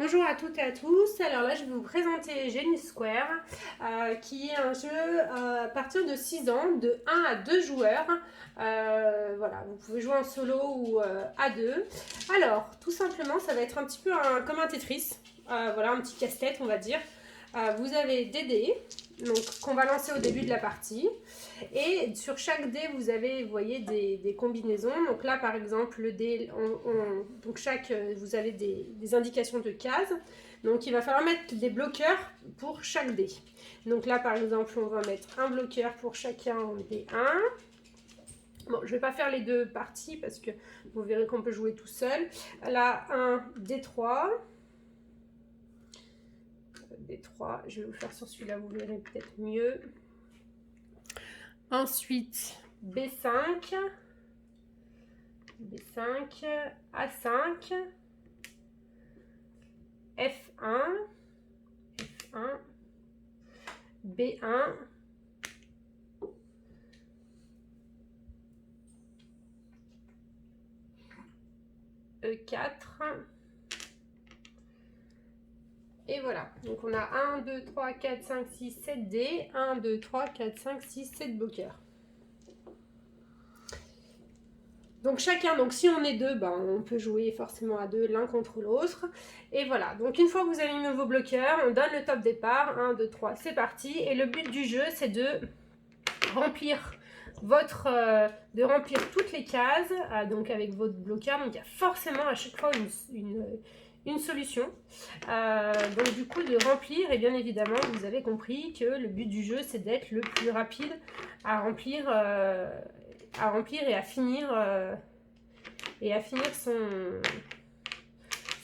Bonjour à toutes et à tous. Alors là, je vais vous présenter Genius Square, qui est un jeu à partir de 6 ans, de 1 à 2 joueurs. Voilà, vous pouvez jouer en solo ou à 2. Alors, tout simplement, ça va être un petit peu comme un Tetris. Voilà, un petit casse-tête, on va dire. Vous avez des dés, donc qu'on va lancer au début de la partie. Et sur chaque dé, vous avez, vous voyez, des combinaisons. Donc là, par exemple, le dé, donc vous avez des indications de cases. Donc il va falloir mettre des bloqueurs pour chaque dé. Donc là, par exemple, on va mettre un bloqueur pour chacun des 1. Bon, je ne vais pas faire les deux parties parce que vous verrez qu'on peut jouer tout seul. Là, un D3. D3, je vais vous faire sur celui-là, vous verrez peut-être mieux. Ensuite, B5, B5, A5, F1, F1, B1, E4. Et voilà, donc on a 1, 2, 3, 4, 5, 6, 7 dés, 1, 2, 3, 4, 5, 6, 7 bloqueurs. Donc chacun, donc si on est deux, ben, on peut jouer forcément à deux l'un contre l'autre. Et voilà, donc une fois que vous avez mis vos bloqueurs, on donne le top départ, 1, 2, 3, c'est parti. Et le but du jeu, c'est de remplir toutes les cases, donc avec votre bloqueur. Donc il y a forcément à chaque fois une solution. Donc du coup de remplir, et bien évidemment vous avez compris que le but du jeu c'est d'être le plus rapide à remplir et à finir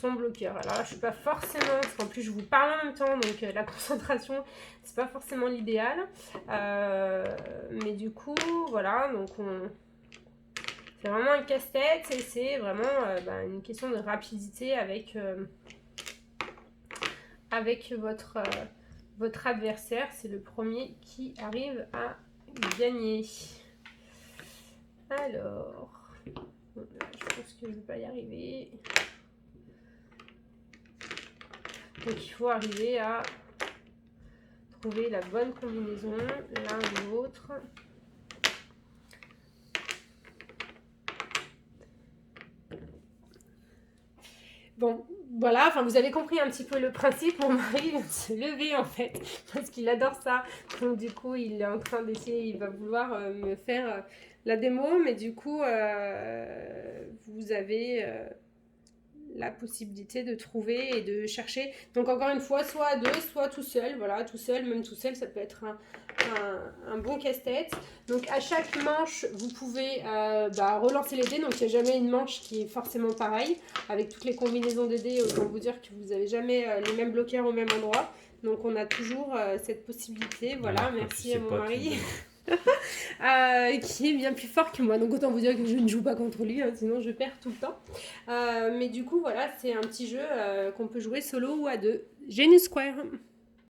son bloqueur. Alors là je suis pas forcément, parce qu'en plus je vous parle en même temps, donc la concentration c'est pas forcément l'idéal, mais du coup voilà, donc c'est vraiment un casse-tête et c'est vraiment une question de rapidité avec votre adversaire. C'est le premier qui arrive à gagner. Alors, je pense que je ne vais pas y arriver. Donc il faut arriver à trouver la bonne combinaison l'un ou l'autre. Bon, voilà, enfin vous avez compris un petit peu le principe. Mon mari vient de se lever en fait, parce qu'il adore ça. Donc du coup, il est en train d'essayer, il va vouloir me faire la démo, mais du coup, vous avez la possibilité de trouver et de chercher. Donc encore une fois, soit à deux, soit tout seul. Voilà, tout seul, même tout seul, ça peut être un bon casse-tête. Donc à chaque manche, vous pouvez relancer les dés. Donc il n'y a jamais une manche qui est forcément pareille. Avec toutes les combinaisons de dés, autant vous dire que vous n'avez jamais les mêmes bloqueurs au même endroit. Donc on a toujours cette possibilité. Voilà, merci à mon mari. Qui est bien plus fort que moi, donc autant vous dire que je ne joue pas contre lui, hein, sinon je perds tout le temps. Mais du coup voilà, c'est un petit jeu qu'on peut jouer solo ou à deux. Genius Square.